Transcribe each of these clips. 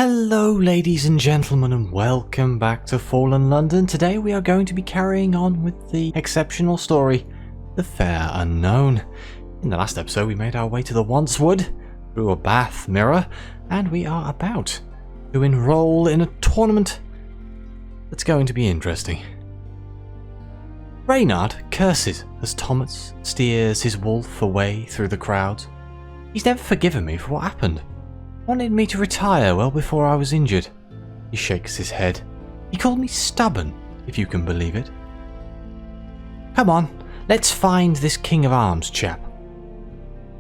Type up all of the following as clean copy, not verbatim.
Hello ladies and gentlemen, and welcome back to Fallen London. Today we are going to be carrying on with the exceptional story, The Fair Unknown. In the last episode we made our way to the Once Wood, through a bath mirror, and we are about to enroll in a tournament that's going to be interesting. Reynard curses as Thomas steers his wolf away through the crowds. He's never forgiven me for what happened. Wanted me to retire well before I was injured. He shakes his head. He called me stubborn, if you can believe it. Come on, let's find this King of Arms chap.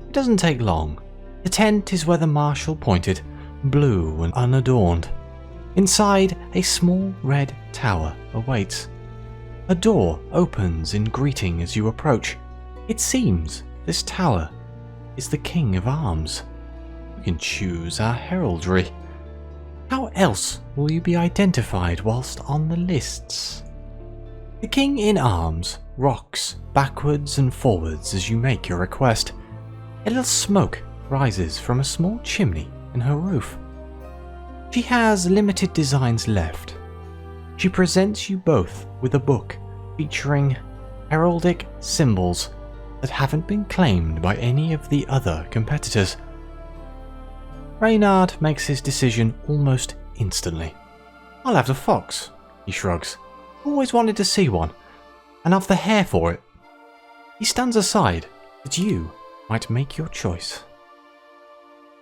It doesn't take long. The tent is where the marshal pointed, blue and unadorned. Inside, a small red tower awaits. A door opens in greeting as you approach. It seems this tower is the King of Arms. You can choose our heraldry. How else will you be identified whilst on the lists? The King in Arms rocks backwards and forwards as you make your request. A little smoke rises from a small chimney in her roof. She has limited designs left. She presents you both with a book featuring heraldic symbols that haven't been claimed by any of the other competitors. Reynard makes his decision almost instantly. I'll have the fox, he shrugs. Always wanted to see one, and I've the hair for it. He stands aside that you might make your choice.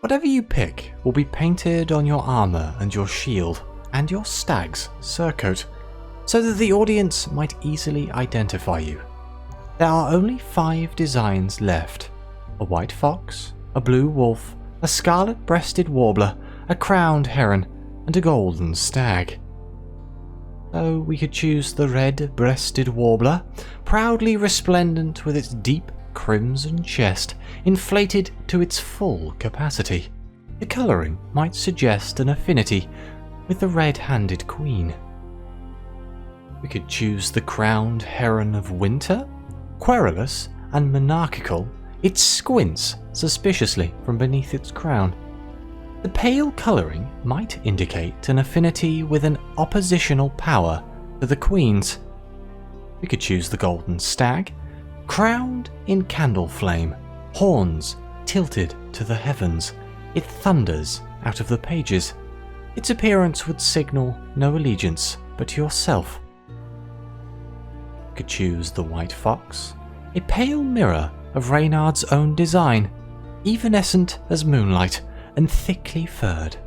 Whatever you pick will be painted on your armour and your shield and your stag's surcoat, so that the audience might easily identify you. There are only 5 designs left: a white fox, a blue wolf, a scarlet-breasted warbler, a crowned heron, and a golden stag. So we could choose the red-breasted warbler, proudly resplendent with its deep crimson chest inflated to its full capacity. The colouring might suggest an affinity with the red-handed queen. We could choose the crowned heron of winter, querulous and monarchical. It squints suspiciously from beneath its crown. The pale colouring might indicate an affinity with an oppositional power to the queen's. We could choose the golden stag, crowned in candle flame, horns tilted to the heavens. It thunders out of the pages. Its appearance would signal no allegiance but yourself. We could choose the white fox, a pale mirror of Reynard's own design, evanescent as moonlight and thickly furred.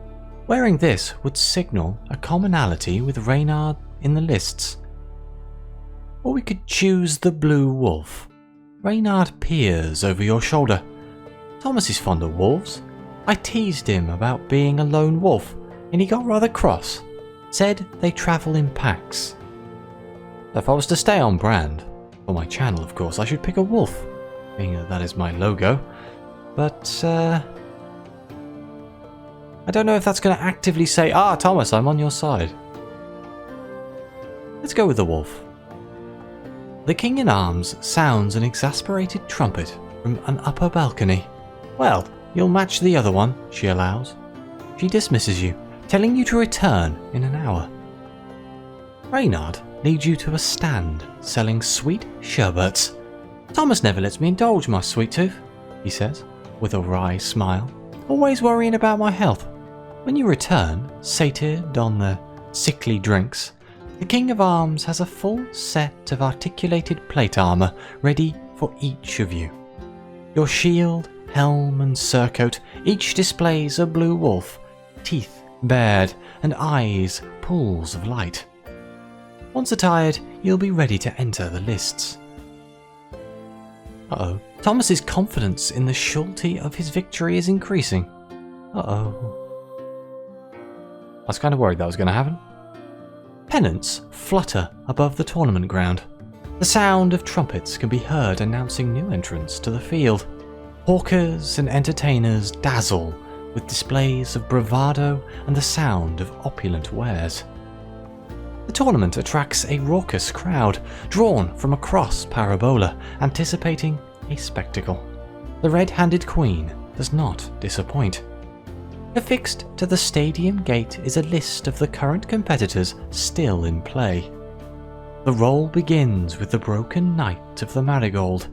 Wearing this would signal a commonality with Reynard in the lists. Or we could choose the blue wolf. Reynard peers over your shoulder. Thomas is fond of wolves. I teased him about being a lone wolf, and he got rather cross. Said they travel in packs. If I was to stay on brand, for my channel of course, I should pick a wolf, being that is my logo, but I don't know if that's going to actively say, Thomas, I'm on your side. Let's go with the wolf. The King in Arms sounds an exasperated trumpet from an upper balcony. Well, you'll match the other one, she allows. She dismisses you, telling you to return in an hour. Reynard leads you to a stand selling sweet sherbets. Thomas never lets me indulge my sweet tooth, he says, with a wry smile. Always worrying about my health. When you return, sated on the sickly drinks, the King of Arms has a full set of articulated plate armour ready for each of you. Your shield, helm and surcoat each displays a blue wolf, teeth bared and eyes pools of light. Once attired, you'll be ready to enter the lists. Uh-oh. Thomas's confidence in the surety of his victory is increasing. Uh-oh. I was kind of worried that was going to happen. Pennants flutter above the tournament ground. The sound of trumpets can be heard announcing new entrants to the field. Hawkers and entertainers dazzle with displays of bravado and the sound of opulent wares. The tournament attracts a raucous crowd, drawn from across Parabola, anticipating a spectacle. The red-handed queen does not disappoint. Affixed to the stadium gate is a list of the current competitors still in play. The roll begins with the broken knight of the marigold,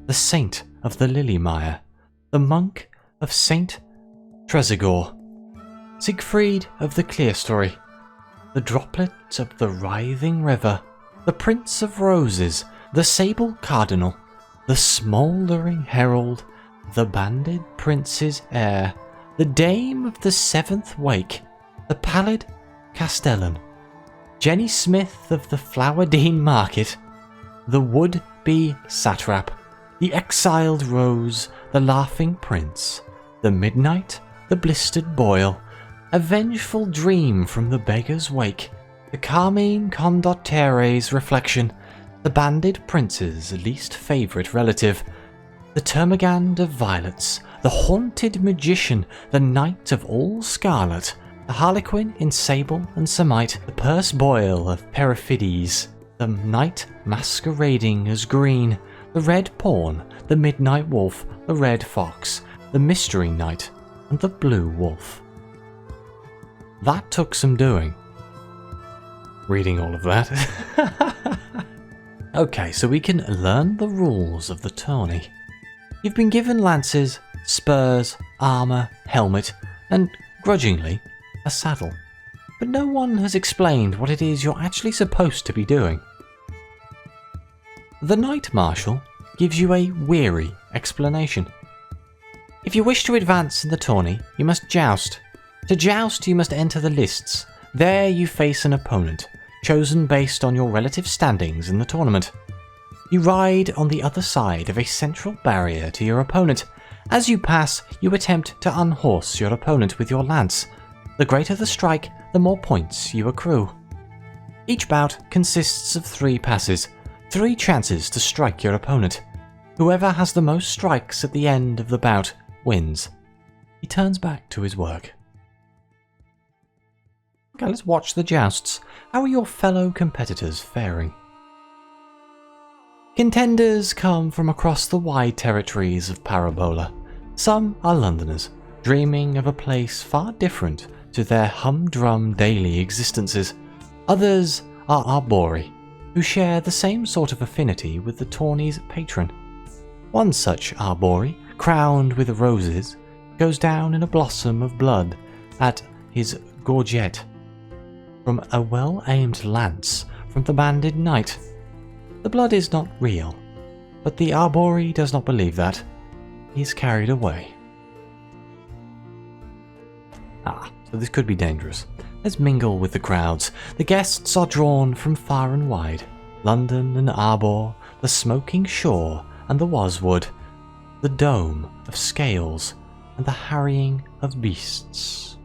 the saint of the lily-mire, the monk of Saint Tresegor, Siegfried of the Clerestory, the droplet of the writhing river, the prince of roses, the sable cardinal, the smouldering herald, the banded prince's heir, the dame of the seventh wake, the pallid castellan, Jenny Smith of the Flowerdene market, the would-be satrap, the exiled rose, the laughing prince, the midnight, the blistered boil, a vengeful dream from the beggar's wake, the carmine condottieri's reflection, the banded prince's least favourite relative, the termagant of violets, the haunted magician, the knight of all scarlet, the harlequin in sable and samite, the purse boil of perfidies, the knight masquerading as green, the red pawn, the midnight wolf, the red fox, the mystery knight, and the blue wolf. That took some doing, reading all of that. Okay, so we can learn the rules of the tourney. You've been given lances, spurs, armour, helmet, and, grudgingly, a saddle. But no one has explained what it is you're actually supposed to be doing. The Knight Marshal gives you a weary explanation. If you wish to advance in the tourney, you must joust. To joust, you must enter the lists. There you face an opponent, chosen based on your relative standings in the tournament. You ride on the other side of a central barrier to your opponent. As you pass, you attempt to unhorse your opponent with your lance. The greater the strike, the more points you accrue. Each bout consists of 3 passes, 3 chances to strike your opponent. Whoever has the most strikes at the end of the bout wins. He turns back to his work. Okay, let's watch the jousts. How are your fellow competitors faring? Contenders come from across the wide territories of Parabola. Some are Londoners, dreaming of a place far different to their humdrum daily existences. Others are Arbori, who share the same sort of affinity with the tourney's patron. One such Arbori, crowned with roses, goes down in a blossom of blood at his gorget from a well-aimed lance from the banded knight. The blood is not real, but the Arbori does not believe that. He is carried away. So this could be dangerous. Let's mingle with the crowds. The guests are drawn from far and wide. London and Arbor, the smoking shore and the Waswood, the dome of scales and the harrying of beasts.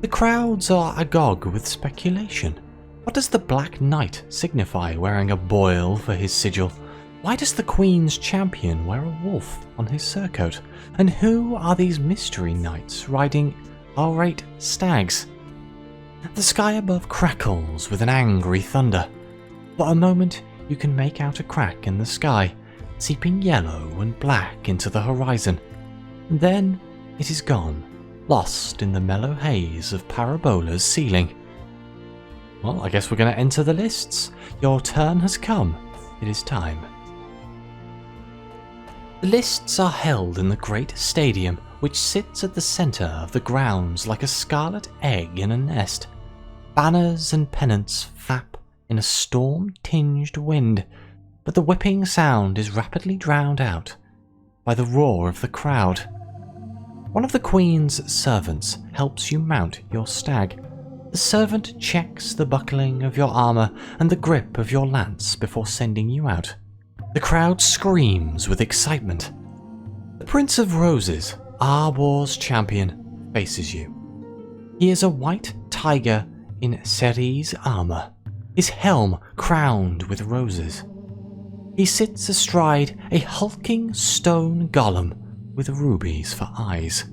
The crowds are agog with speculation. What does the Black Knight signify wearing a boil for his sigil? Why does the Queen's champion wear a wolf on his surcoat? And who are these mystery knights riding irate stags? The sky above crackles with an angry thunder. For a moment you can make out a crack in the sky, seeping yellow and black into the horizon. And then it is gone, lost in the mellow haze of Parabola's ceiling. Well, I guess we're going to enter the lists. Your turn has come. It is time. The lists are held in the great stadium, which sits at the centre of the grounds like a scarlet egg in a nest. Banners and pennants flap in a storm-tinged wind, but the whipping sound is rapidly drowned out by the roar of the crowd. One of the Queen's servants helps you mount your stag. The servant checks the buckling of your armour and the grip of your lance before sending you out. The crowd screams with excitement. The Prince of Roses, Arbor's champion, faces you. He is a white tiger in Ceres armour, his helm crowned with roses. He sits astride a hulking stone golem with rubies for eyes.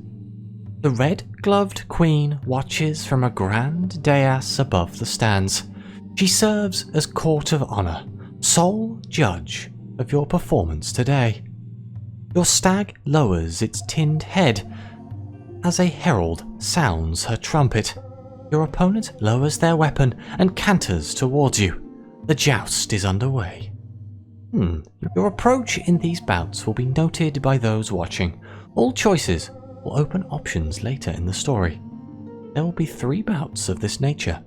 The red-gloved queen watches from a grand dais above the stands. She serves as court of honour, sole judge of your performance today. Your stag lowers its tinned head. As a herald sounds her trumpet, your opponent lowers their weapon and canters towards you. The joust is underway. Your approach in these bouts will be noted by those watching. All choices will open options later in the story. There will be 3 bouts of this nature.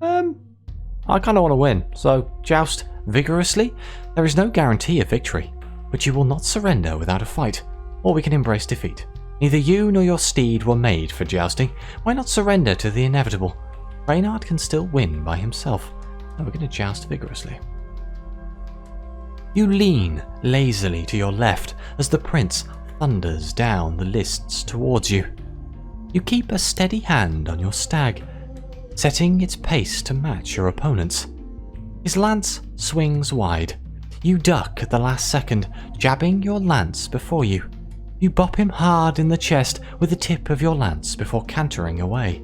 I kinda wanna win, so joust vigorously. There is no guarantee of victory, but you will not surrender without a fight, or we can embrace defeat. Neither you nor your steed were made for jousting. Why not surrender to the inevitable? Reynard can still win by himself. Now we're gonna joust vigorously. You lean lazily to your left as the prince thunders down the lists towards you. You keep a steady hand on your stag, setting its pace to match your opponent's. His lance swings wide. You duck at the last second, jabbing your lance before you. You bop him hard in the chest with the tip of your lance before cantering away.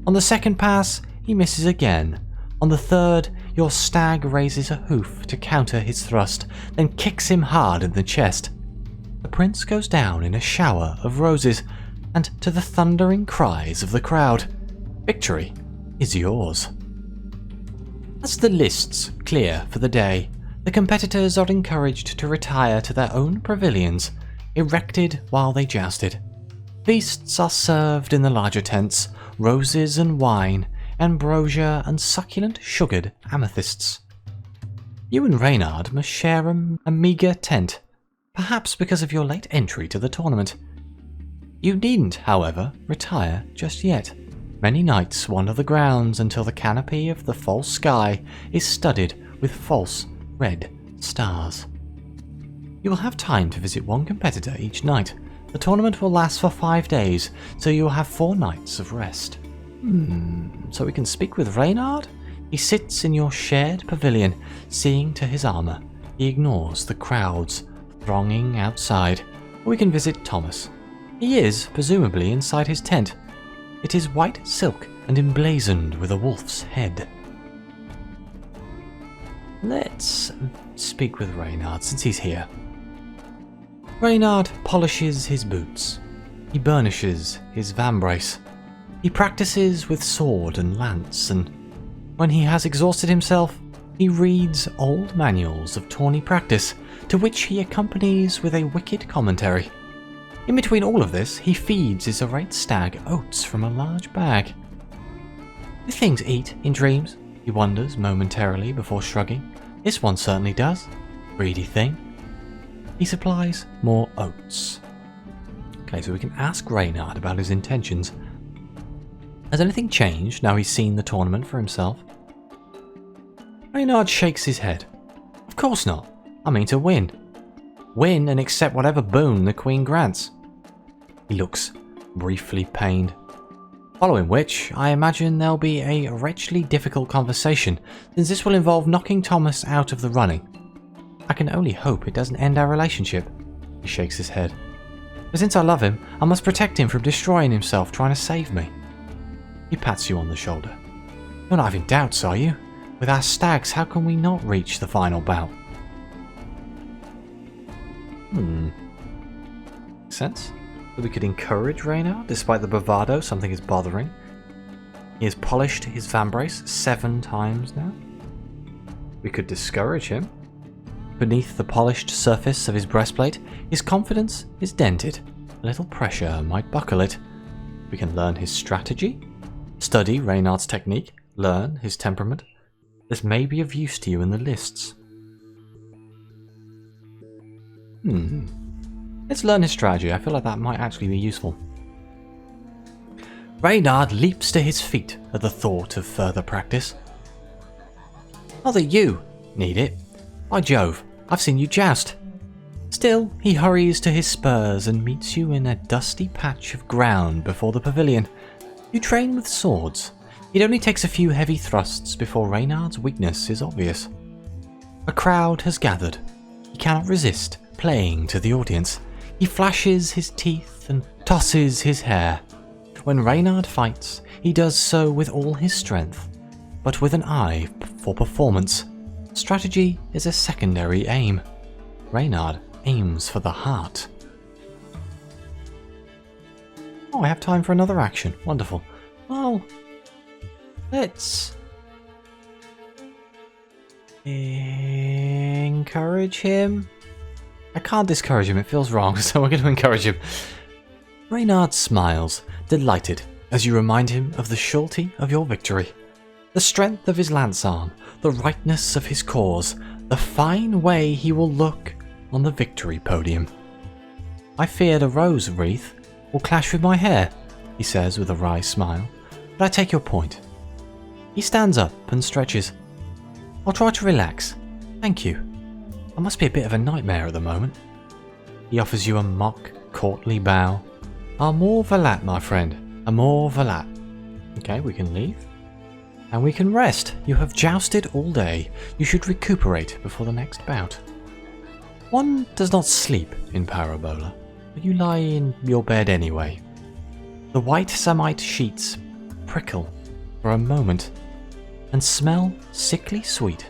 On the second pass, he misses again. On the third, your stag raises a hoof to counter his thrust, then kicks him hard in the chest. The prince goes down in a shower of roses, and to the thundering cries of the crowd, victory is yours. As the lists clear for the day, the competitors are encouraged to retire to their own pavilions, erected while they jousted. Feasts are served in the larger tents, roses and wine, ambrosia and succulent sugared amethysts. You and Reynard must share a meagre tent, perhaps because of your late entry to the tournament. You needn't, however, retire just yet. Many nights wander the grounds until the canopy of the false sky is studded with false red stars. You will have time to visit one competitor each night. The tournament will last for 5 days, so you will have 4 nights of rest. So we can speak with Reynard? He sits in your shared pavilion, seeing to his armour. He ignores the crowds thronging outside. Or we can visit Thomas. He is, presumably, inside his tent. It is white silk and emblazoned with a wolf's head. Let's speak with Reynard since he's here. Reynard polishes his boots. He burnishes his vambrace. He practices with sword and lance, and when he has exhausted himself, he reads old manuals of tourney practice, to which he accompanies with a wicked commentary. In between all of this, he feeds his irate stag oats from a large bag. Do things eat in dreams? He wonders momentarily before shrugging. This one certainly does. Greedy thing. He supplies more oats. Okay, so we can ask Reynard about his intentions. Has anything changed now he's seen the tournament for himself? Reynard shakes his head. Of course not. I mean to win. Win and accept whatever boon the Queen grants. He looks briefly pained. Following which, I imagine there'll be a wretchedly difficult conversation, since this will involve knocking Thomas out of the running. I can only hope it doesn't end our relationship. He shakes his head. But since I love him, I must protect him from destroying himself trying to save me. He pats you on the shoulder. You're not having doubts, are you? With our stags, how can we not reach the final bout? Makes sense. That we could encourage Reynard, despite the bravado something is bothering. He has polished his vambrace 7 times now. We could discourage him. Beneath the polished surface of his breastplate, his confidence is dented. A little pressure might buckle it. We can learn his strategy, study Reynard's technique, learn his temperament. This may be of use to you in the lists. Let's learn his strategy. I feel like that might actually be useful. Reynard leaps to his feet at the thought of further practice. Not that you need it. By Jove, I've seen you joust. Still, he hurries to his spurs and meets you in a dusty patch of ground before the pavilion. You train with swords. It only takes a few heavy thrusts before Reynard's weakness is obvious. A crowd has gathered. He cannot resist playing to the audience. He flashes his teeth and tosses his hair. When Reynard fights, he does so with all his strength, but with an eye for performance. Strategy is a secondary aim. Reynard aims for the heart. Oh, I have time for another action. Wonderful. Well, let's encourage him. I can't discourage him, it feels wrong, so we're going to encourage him. Reynard smiles, delighted, as you remind him of the surety of your victory. The strength of his lance arm, the rightness of his cause, the fine way he will look on the victory podium. I feared a rose wreath will clash with my hair, he says with a wry smile, but I take your point. He stands up and stretches. I'll try to relax. Thank you. I must be a bit of a nightmare at the moment. He offers you a mock, courtly bow. Amor valat, my friend. Amor valat. Okay, we can leave. And we can rest. You have jousted all day. You should recuperate before the next bout. One does not sleep in Parabola, but you lie in your bed anyway. The white samite sheets prickle for a moment and smell sickly sweet.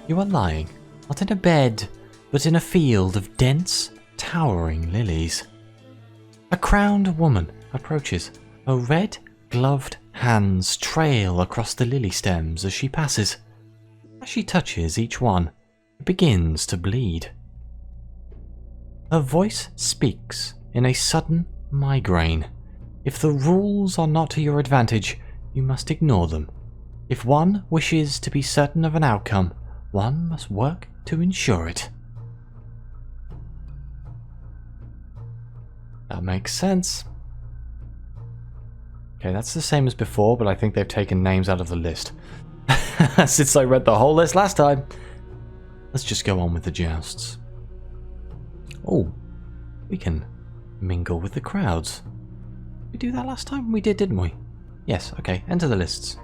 You are lying, not in a bed, but in a field of dense, towering lilies. A crowned woman approaches. Her red-gloved hands trail across the lily stems as she passes. As she touches each one, it begins to bleed. Her voice speaks in a sudden migraine. If the rules are not to your advantage, you must ignore them. If one wishes to be certain of an outcome, one must work to ensure it. That makes sense. Okay, that's the same as before, but I think they've taken names out of the list. Since I read the whole list last time. Let's just go on with the jousts. Oh, we can mingle with the crowds. Did we do that last time? We did, didn't we? Yes, okay, enter the lists.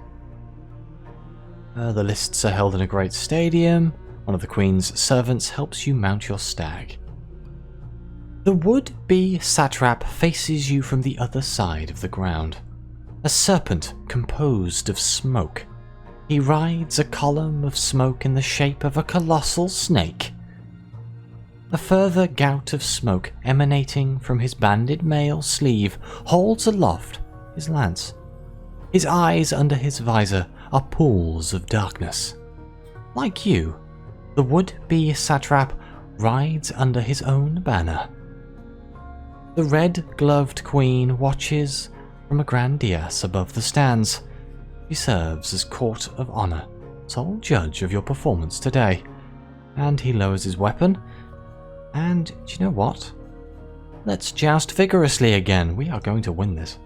The lists are held in a great stadium. One of the Queen's servants helps you mount your stag. The would-be satrap faces you from the other side of the ground. A serpent composed of smoke. He rides a column of smoke in the shape of a colossal snake. A further gout of smoke emanating from his banded mail sleeve holds aloft his lance. His eyes under his visor are pools of darkness. Like you, the would-be satrap rides under his own banner. The red-gloved queen watches from a grand dais above the stands. She serves as court of honor, sole judge of your performance today. And he lowers his weapon. And do you know what? Let's joust vigorously again. We are going to win this.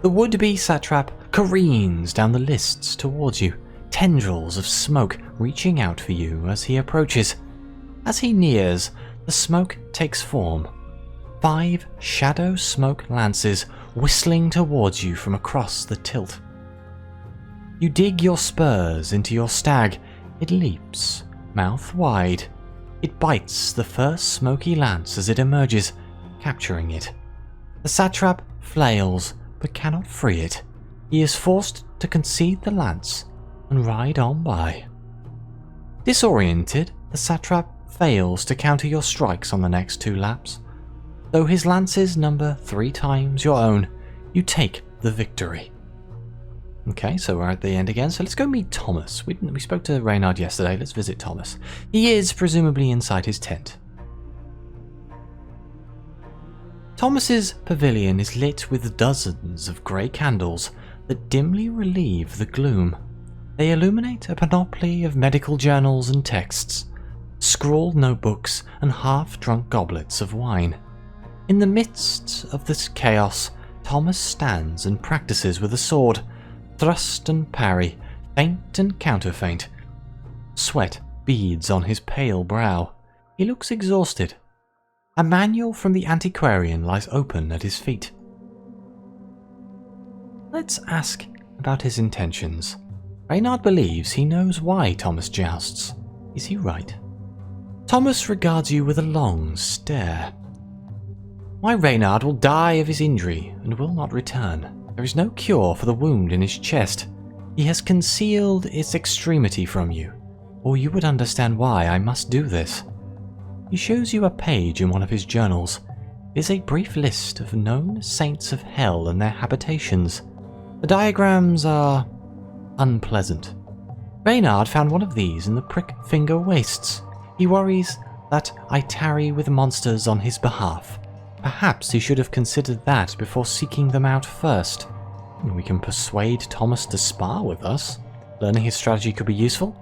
The would-be satrap careens down the lists towards you, tendrils of smoke reaching out for you as he approaches. As he nears, the smoke takes form. 5 shadow smoke lances whistling towards you from across the tilt. You dig your spurs into your stag. It leaps, mouth wide. It bites the first smoky lance as it emerges, capturing it. The satrap flails, but cannot free it. He is forced to concede the lance and ride on by. Disoriented, the satrap fails to counter your strikes on the next 2 laps. Though his lances number 3 times your own, you take the victory. Okay, so we're at the end again, so let's go meet Thomas. We spoke to Reynard yesterday, let's visit Thomas. He is presumably inside his tent. Thomas's pavilion is lit with dozens of grey candles that dimly relieve the gloom. They illuminate a panoply of medical journals and texts, scrawled notebooks and half-drunk goblets of wine. In the midst of this chaos, Thomas stands and practices with a sword, thrust and parry, feint and counterfeint. Sweat beads on his pale brow. He looks exhausted. A manual from the antiquarian lies open at his feet. Let's ask about his intentions. Reynard believes he knows why Thomas jousts. Is he right? Thomas regards you with a long stare. My Reynard will die of his injury and will not return. There is no cure for the wound in his chest. He has concealed its extremity from you, or you would understand why I must do this. He shows you a page in one of his journals. is a brief list of known saints of hell and their habitations. The diagrams are unpleasant. Reynard found one of these in the Prick-Finger Wastes. He worries that I tarry with monsters on his behalf. Perhaps he should have considered that before seeking them out first. We can persuade Thomas to spar with us. Learning his strategy could be useful.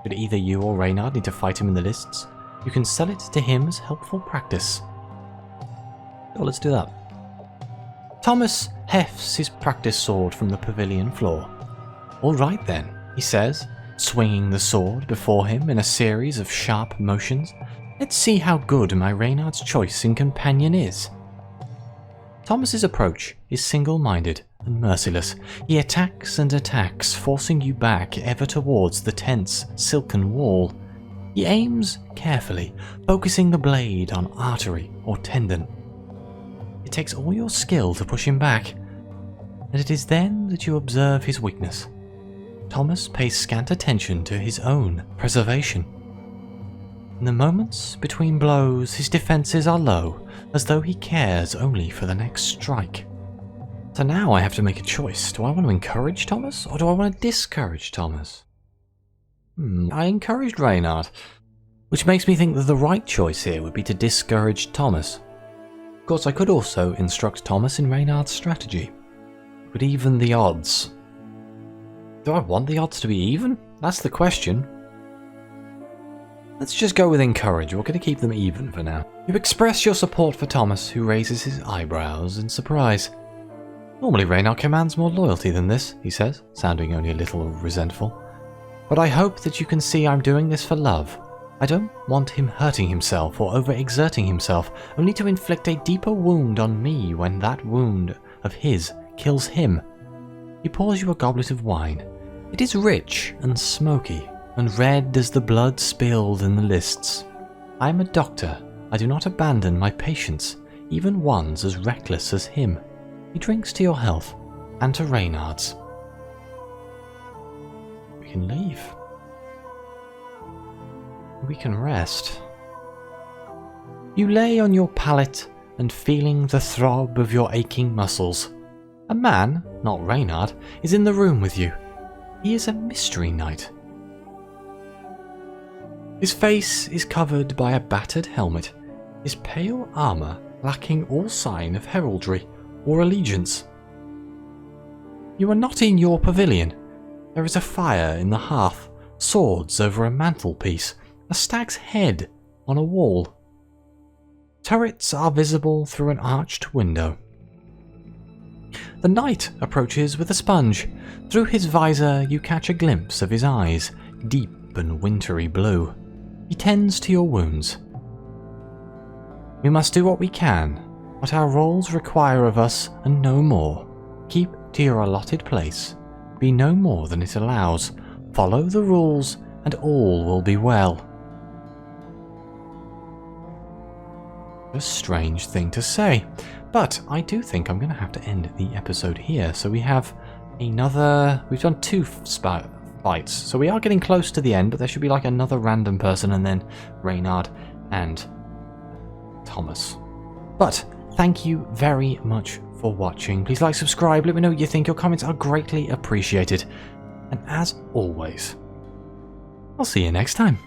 Should either you or Reynard need to fight him in the lists, you can sell it to him as helpful practice. So let's do that. Thomas hefts his practice sword from the pavilion floor. All right then, he says, swinging the sword before him in a series of sharp motions. Let's see how good my Reynard's choice in companion is. Thomas's approach is single-minded and merciless. He attacks and attacks, forcing you back ever towards the tense, silken wall. He aims carefully, focusing the blade on artery or tendon. It takes all your skill to push him back, and it is then that you observe his weakness. Thomas pays scant attention to his own preservation. In the moments between blows, his defenses are low, as though he cares only for the next strike. So now I have to make a choice. Do I want to encourage Thomas, or do I want to discourage Thomas? I encouraged Reynard, which makes me think that the right choice here would be to discourage Thomas. Of course, I could also instruct Thomas in Reynard's strategy. But even the odds. Do I want the odds to be even? That's the question. Let's just go with encourage. We're going to keep them even for now. You express your support for Thomas, who raises his eyebrows in surprise. Normally Reynard commands more loyalty than this, he says, sounding only a little resentful. But I hope that you can see I'm doing this for love. I don't want him hurting himself or overexerting himself, only to inflict a deeper wound on me when that wound of his kills him. He pours you a goblet of wine. It is rich and smoky, and red as the blood spilled in the lists. I am a doctor. I do not abandon my patients, even ones as reckless as him. He drinks to your health, and to Reynard's. We can leave. We can rest. You lay on your pallet and feeling the throb of your aching muscles. A man, not Reynard, is in the room with you. He is a mystery knight. His face is covered by a battered helmet, his pale armour lacking all sign of heraldry or allegiance. You are not in your pavilion. There is a fire in the hearth, swords over a mantelpiece, a stag's head on a wall. Turrets are visible through an arched window. The knight approaches with a sponge. Through his visor you catch a glimpse of his eyes, deep and wintry blue. He tends to your wounds. We must do what we can, what our roles require of us, and no more. Keep to your allotted place. Be no more than it allows. Follow the rules, and all will be well. A strange thing to say, but I do think I'm going to have to end the episode here. So we have another... We've done 2 fights, so we are getting close to the end, but there should be like another random person and then Reynard and Thomas. But thank you very much for watching. Please like, subscribe, let me know what you think. Your comments are greatly appreciated. And as always, I'll see you next time.